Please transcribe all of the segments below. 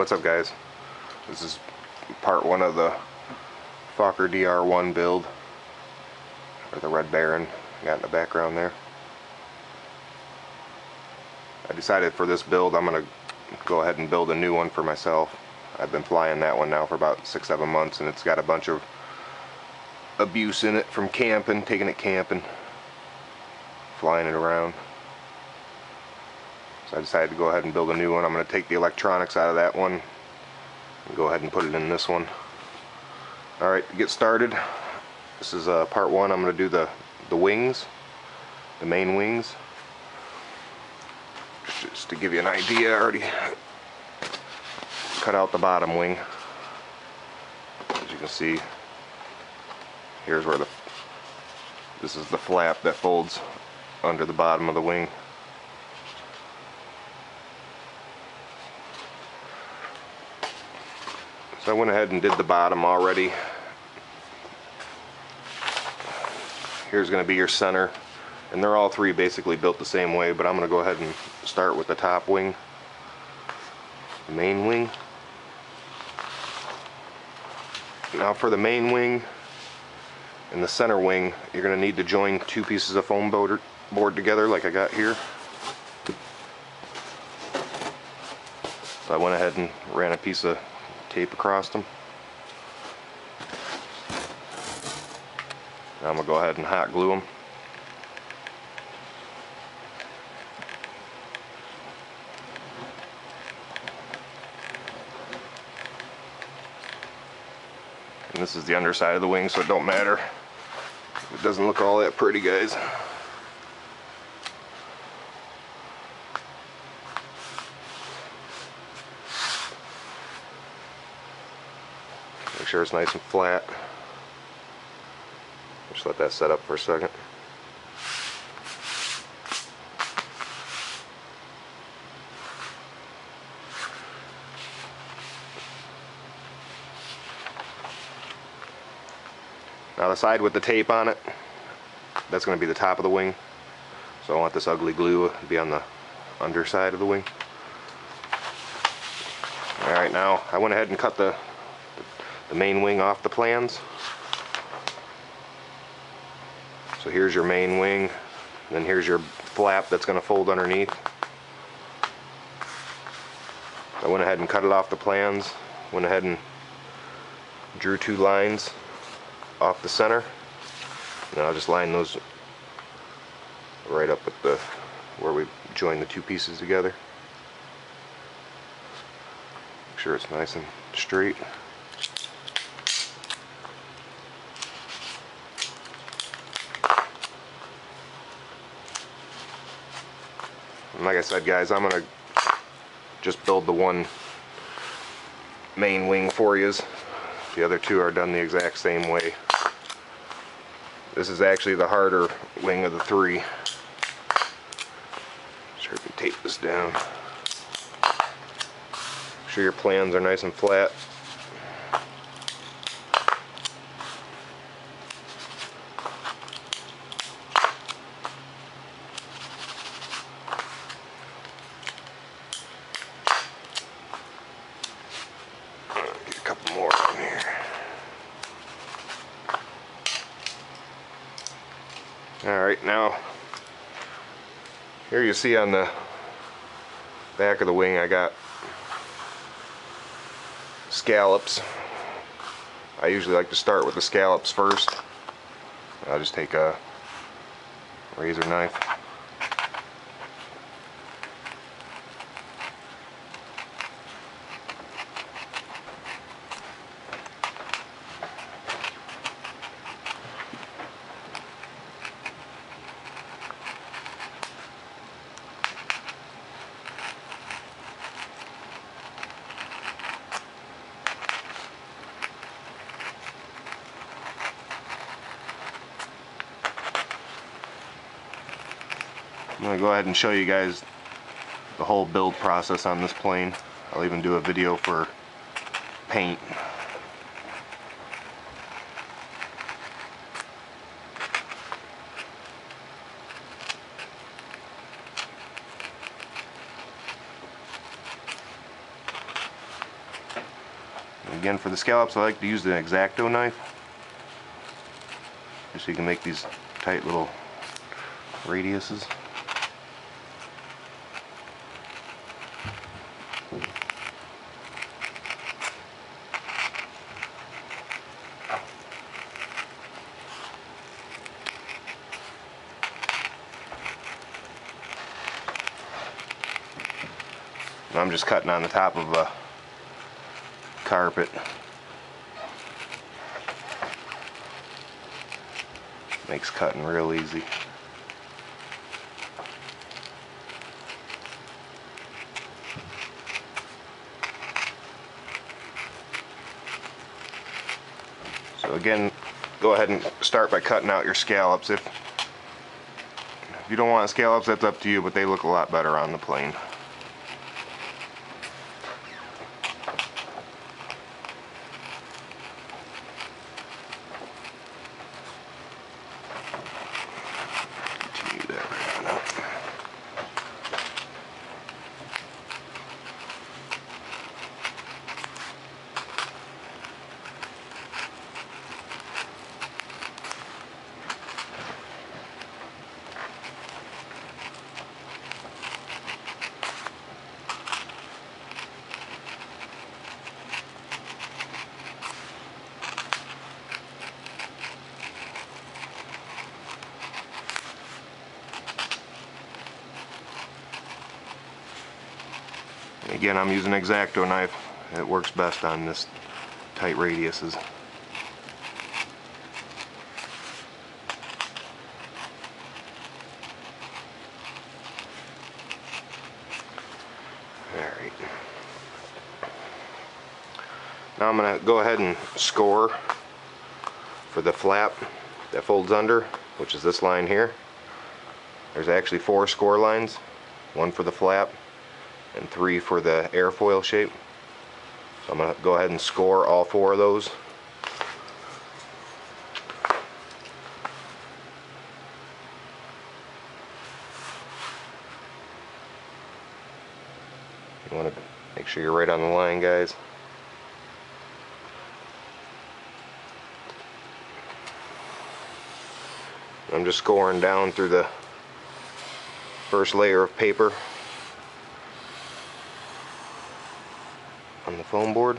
what's up guys? This is part one of the Fokker DR-1 build, or the Red Baron got in the background there. I decided for this build I'm going to go ahead and build a new one for myself. I've been flying that one now for about 6-7 months, and it's got a bunch of abuse in it from camping, taking it camping, flying it around. So I decided to go ahead and build a new one. I'm going to take the electronics out of that one and go ahead and put it in this one. Alright, to get started, this is part one. I'm going to do the wings, the main wings. Just to give you an idea, I already cut out the bottom wing. As you can see, here's where this is the flap that folds under the bottom of the wing. So I went ahead and did the bottom already. Here's going to be your center, and they're all three basically built the same way, but I'm going to go ahead and start with the top wing, the main wing. Now for the main wing and the center wing, you're going to need to join two pieces of foam board together like I got here. So I went ahead and ran a piece of tape across them. Now I'm going to go ahead and hot glue them. And this is the underside of the wing, so it don't matter. It doesn't look all that pretty, guys. Make sure it's nice and flat. Just let that set up for a second. Now the side with the tape on it, that's going to be the top of the wing. So I want this ugly glue to be on the underside of the wing. Alright, now I went ahead and cut the main wing off the plans. So here's your main wing, and then here's your flap that's going to fold underneath. I went ahead and cut it off the plans, went ahead and drew two lines off the center, and I'll just line those right up with where we join the two pieces together. Make sure it's nice and straight. And like I said, guys, I'm going to just build the one main wing for you. The other two are done the exact same way. This is actually the harder wing of the three. Sure, we can tape this down. Make sure your plans are nice and flat. Get a couple more on here. Alright, now here you see on the back of the wing I got scallops. I usually like to start with the scallops first. I'll just take a razor knife. I'm going to go ahead and show you guys the whole build process on this plane. I'll even do a video for paint. Again, for the scallops, I like to use the X-Acto knife, just so you can make these tight little radiuses. And I'm just cutting on the top of a carpet. Makes cutting real easy. So again, go ahead and start by cutting out your scallops. If you don't want scallops, that's up to you, but they look a lot better on the plane. Continue that right on up. Again, I'm using an X-Acto knife. It works best on this tight radiuses. Alright. Now I'm going to go ahead and score for the flap that folds under, which is this line here. There's actually 4 score lines, 1 for the flap and 3 for the airfoil shape. So I'm going to go ahead and score all 4 of those. You want to make sure you're right on the line, guys. I'm just scoring down through the first layer of paper on the foam board.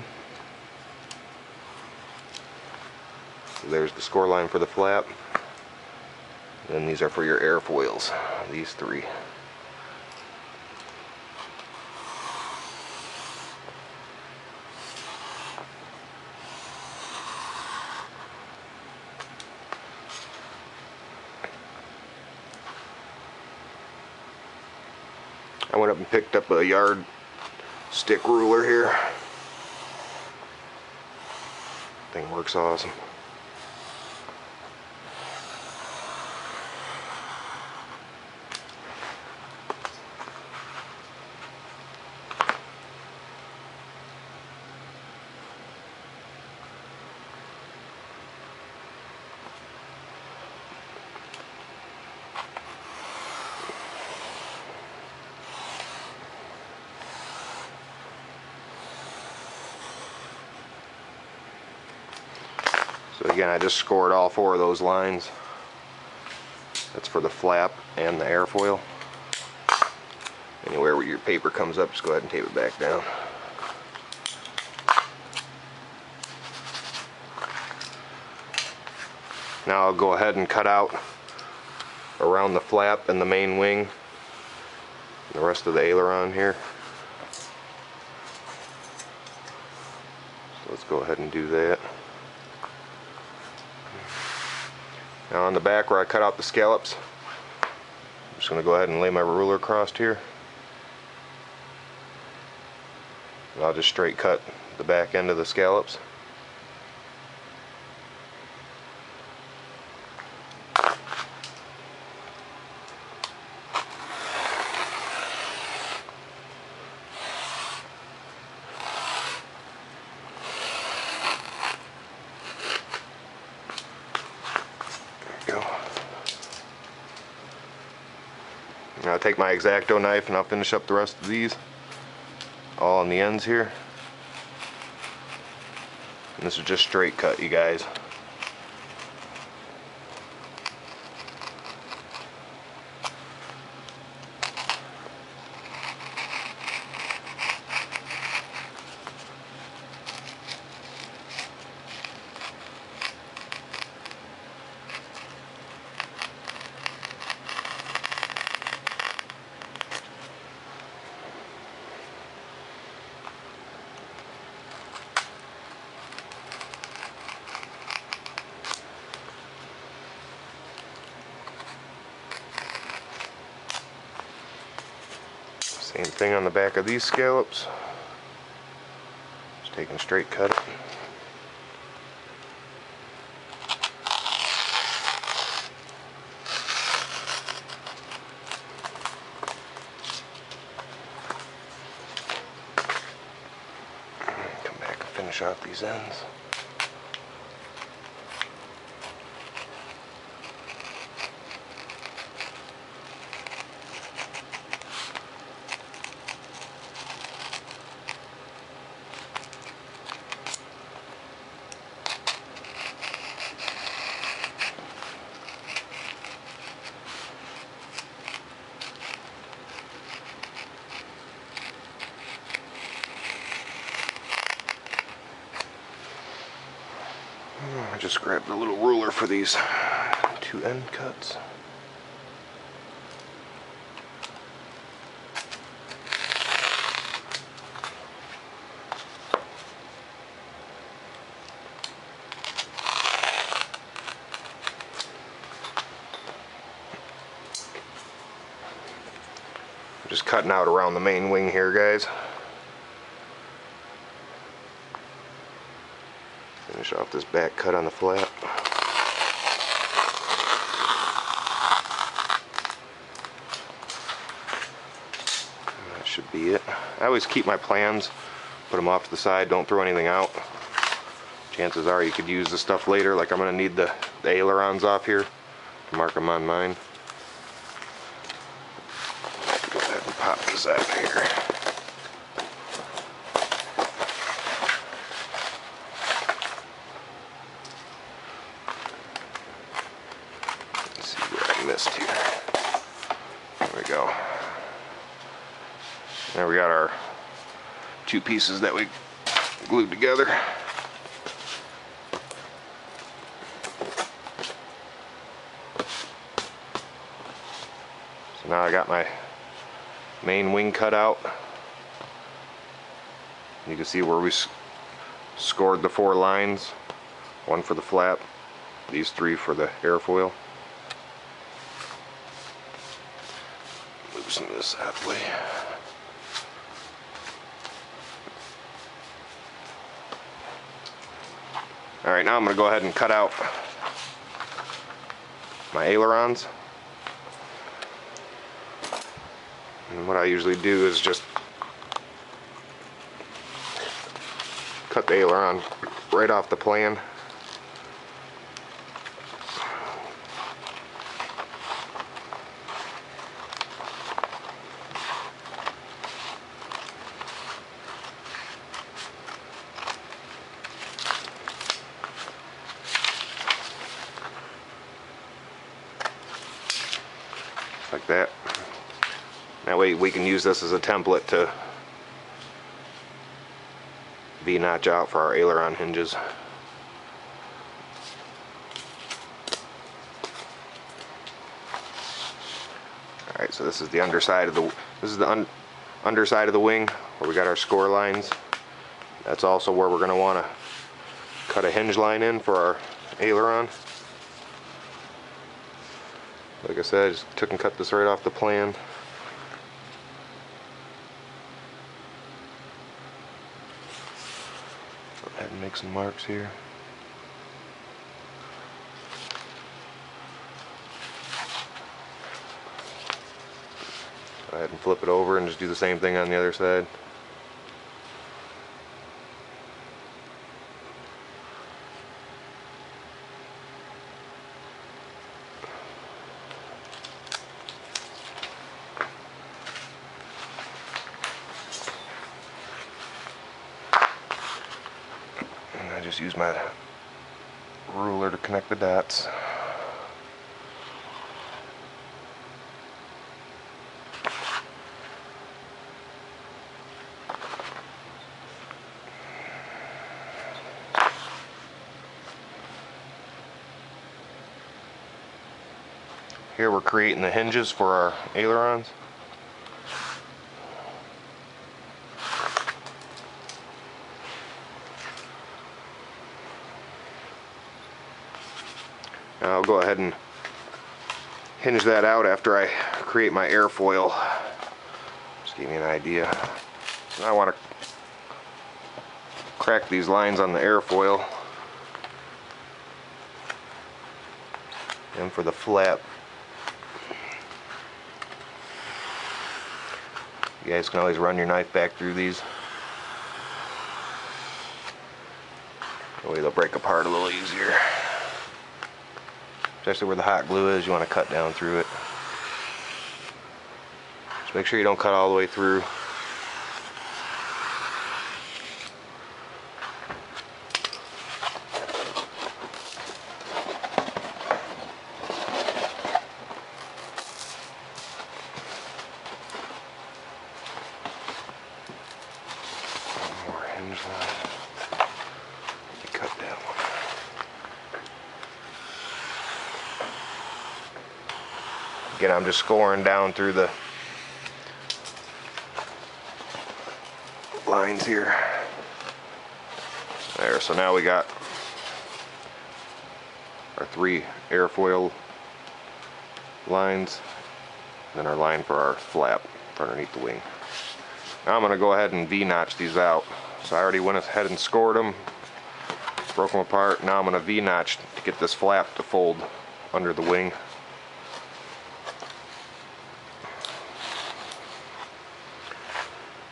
So there's the score line for the flap. And then these are for your airfoils, these 3. I went up and picked up a yard stick ruler here. Thing works awesome. So again, I just scored all 4 of those lines. That's for the flap and the airfoil. Anywhere where your paper comes up, just go ahead and tape it back down. Now I'll go ahead and cut out around the flap and the main wing and the rest of the aileron here. So let's go ahead and do that. Now on the back where I cut out the scallops, I'm just going to go ahead and lay my ruler across here. And I'll just straight cut the back end of the scallops. Now I'll take my X-Acto knife and I'll finish up the rest of these all on the ends here. And this is just straight cut, you guys. Same thing on the back of these scallops. Just taking straight cut it. Come back and finish off these ends. I just grabbed a little ruler for these two end cuts. I'm just cutting out around the main wing here, guys. Finish off this back cut on the flap. And that should be it. I always keep my plans, put them off to the side, don't throw anything out. Chances are you could use this stuff later, like I'm going to need the ailerons off here to mark them on mine. Go ahead and pop this out of here. Missed here. There we go. There we got our two pieces that we glued together. So now I got my main wing cut out. You can see where we scored the 4 lines. One for the flap, these 3 for the airfoil. Loosen this halfway. Alright, now I'm going to go ahead and cut out my ailerons. And what I usually do is just cut the aileron right off the plan. Like that. That way we can use this as a template to V-notch out for our aileron hinges. Alright, so this is the underside of the underside of the wing where we got our score lines. That's also where we're going to want to cut a hinge line in for our aileron. Like I said, I just took and cut this right off the plan. Go ahead and make some marks here. Go ahead and flip it over and just do the same thing on the other side. just use my ruler to connect the dots. Here we're creating the hinges for our ailerons. Now I'll go ahead and hinge that out after I create my airfoil. Just give me an idea. So now I want to crack these lines on the airfoil. And for the flap, you guys can always run your knife back through these. That way they'll break apart a little easier. Especially where the hot glue is, you want to cut down through it. Just make sure you don't cut all the way through. Again, I'm just scoring down through the lines here. There, so now we got our 3 airfoil lines, and then our line for our flap for underneath the wing. Now I'm going to go ahead and V-notch these out. So I already went ahead and scored them, broke them apart. Now I'm going to V-notch to get this flap to fold under the wing.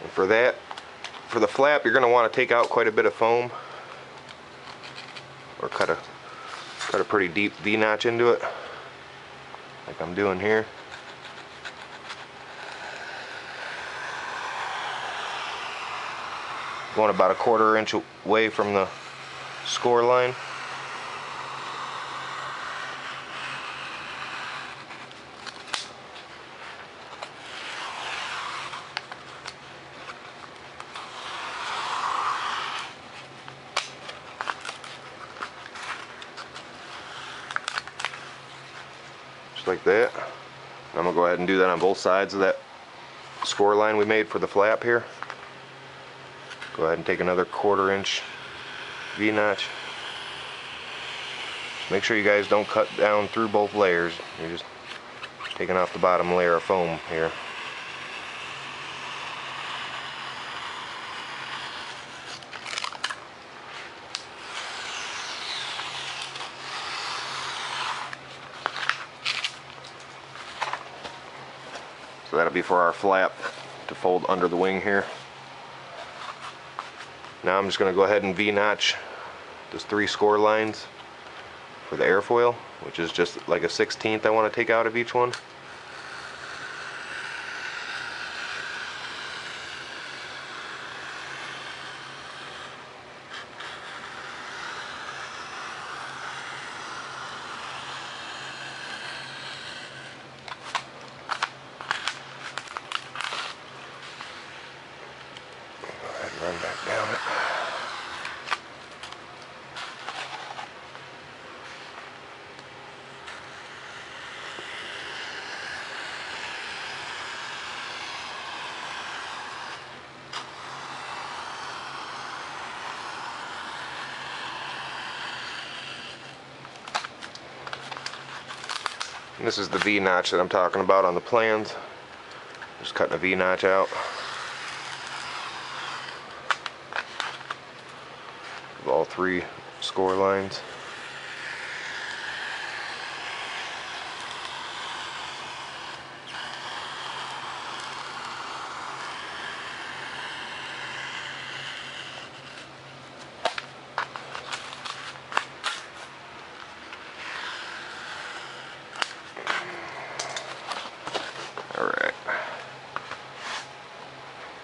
And for that, for the flap, you're going to want to take out quite a bit of foam, or cut a pretty deep V-notch into it, like I'm doing here. Going about a 1/4 inch away from the score line. Just like that. I'm gonna go ahead and do that on both sides of that score line we made for the flap here. Go ahead and take another 1/4 inch V-notch. Make sure you guys don't cut down through both layers. You're just taking off the bottom layer of foam here. So that'll be for our flap to fold under the wing here. Now I'm just going to go ahead and V-notch those 3 score lines for the airfoil, which is just like a 1/16 I want to take out of each one. Go ahead and run back down it. And this is the V-notch that I'm talking about on the plans. Just cutting a V-notch out of all 3 score lines. Alright.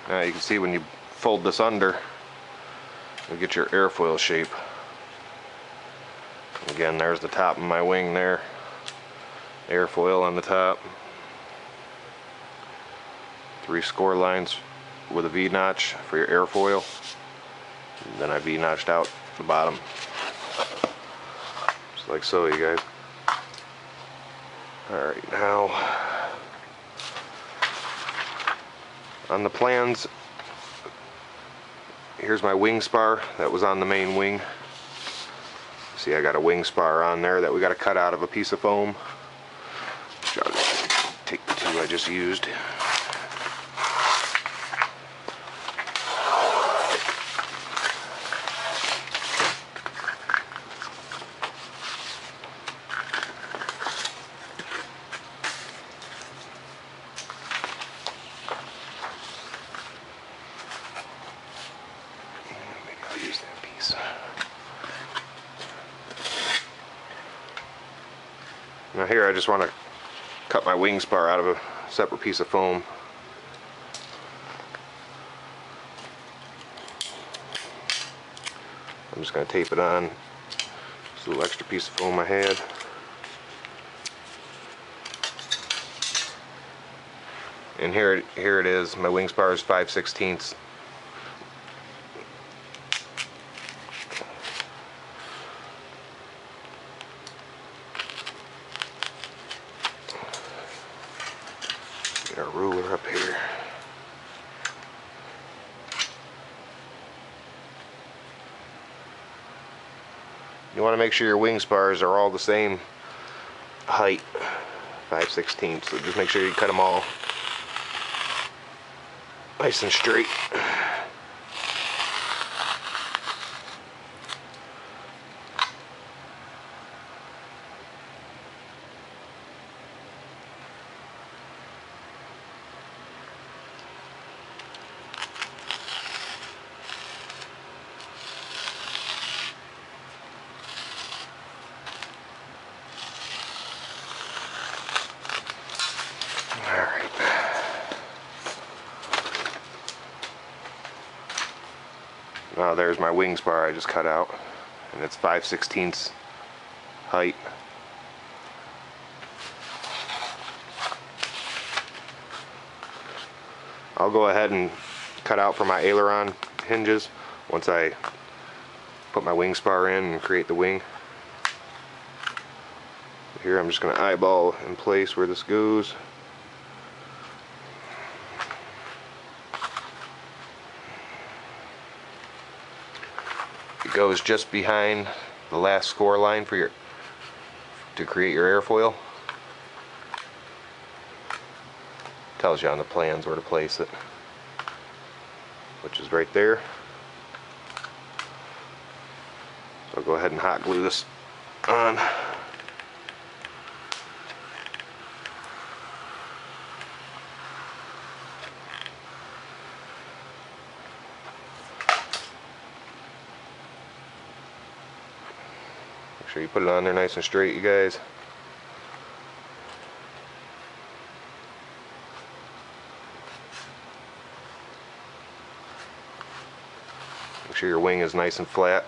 Now you can see when you fold this under, you get your airfoil shape. Again, there's the top of my wing there. Airfoil on the top. 3 score lines with a V-notch for your airfoil. And then I V-notched out the bottom. Just like so, you guys. Alright, now on the plans, here's my wing spar that was on the main wing. See, I got a wing spar on there that we got to cut out of a piece of foam. So I'll just take the 2 I just used. Maybe I'll use that piece. Now here I just want to cut my wing spar out of a separate piece of foam. I'm just going to tape it on this little extra piece of foam I had. And here it is. My wing spar is 5/16. Get our ruler up here. You want to make sure your wing spars are all the same height, 5/16. So just make sure you cut them all nice and straight. Now there's my wing spar I just cut out, and it's 5/16 height. I'll go ahead and cut out for my aileron hinges once I put my wing spar in and create the wing. Here I'm just going to eyeball in place where this goes. It goes just behind the last score line for to create your airfoil. Tells you on the plans where to place it, which is right there. So I'll go ahead and hot glue this on. Make sure you put it on there nice and straight, you guys. Make sure your wing is nice and flat.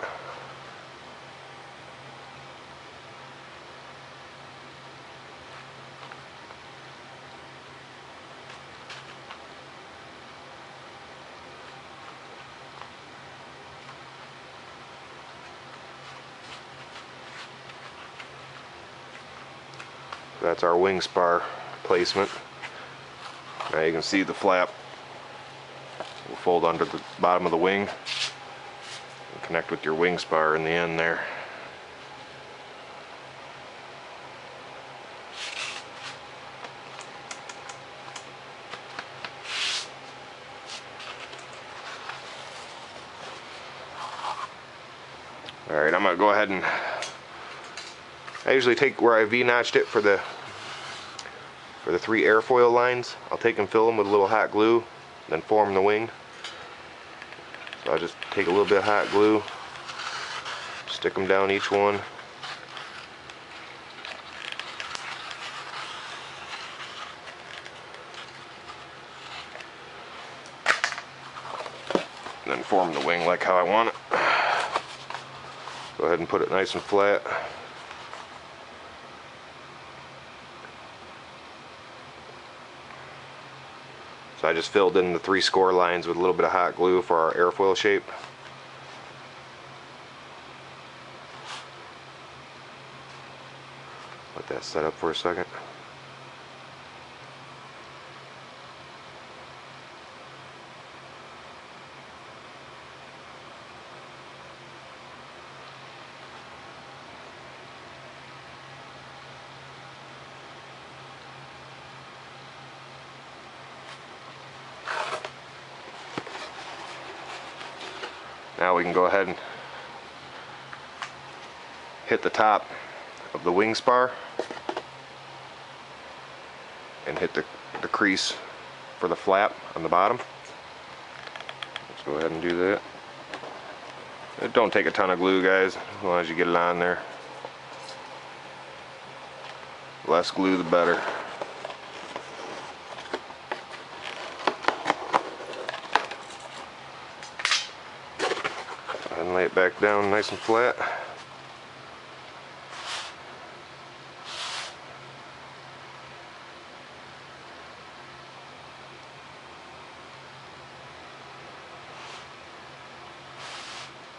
That's our wing spar placement. Now you can see the flap will fold under the bottom of the wing and connect with your wing spar in the end there. Alright, I'm going to go ahead and I usually take where I V-notched it for the 3 airfoil lines. I'll take and fill them with a little hot glue, then form the wing. So I'll just take a little bit of hot glue, stick them down each one. Then form the wing like how I want it. Go ahead and put it nice and flat. So I just filled in the 3 score lines with a little bit of hot glue for our airfoil shape. Let that set up for a second. Now we can go ahead and hit the top of the wing spar and hit the crease for the flap on the bottom. Let's go ahead and do that. It don't take a ton of glue, guys, as long as you get it on there. Less glue the better. And lay it back down nice and flat.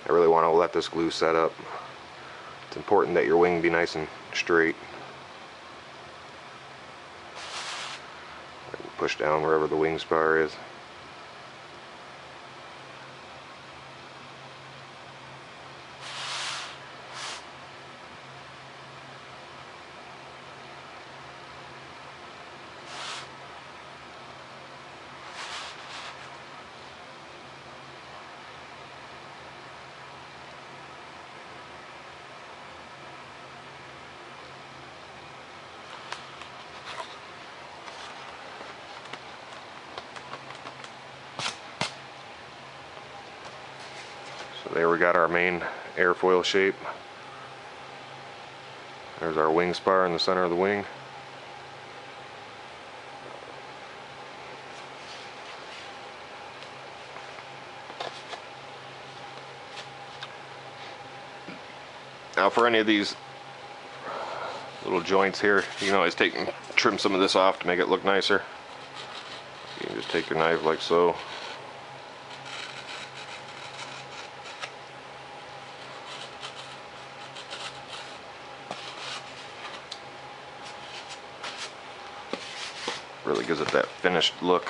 I really want to let this glue set up. It's important that your wing be nice and straight. Push down wherever the wing spar is. So there we got our main airfoil shape. There's our wing spar in the center of the wing. Now for any of these little joints here, you can always trim some of this off to make it look nicer. You can just take your knife like so. Really gives it that finished look.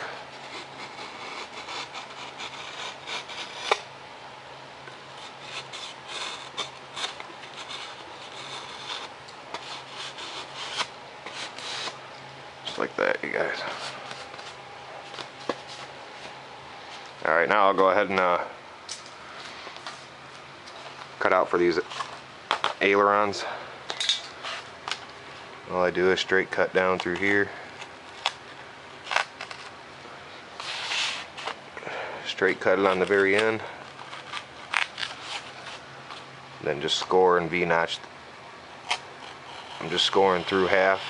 Just like that, you guys. Alright, now I'll go ahead and cut out for these ailerons. All I do is straight cut down through here. Straight cut it on the very end. Then just score and V-notch. I'm just scoring through half.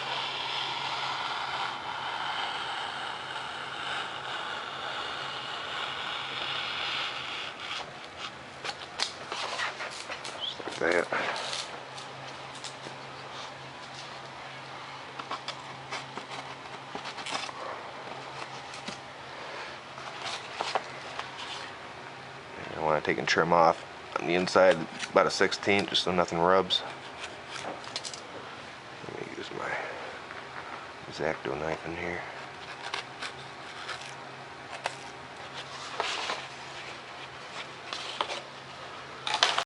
Just like that. I want to take and trim off on the inside about a 1/16 just so nothing rubs. Let me use my X-Acto knife in here.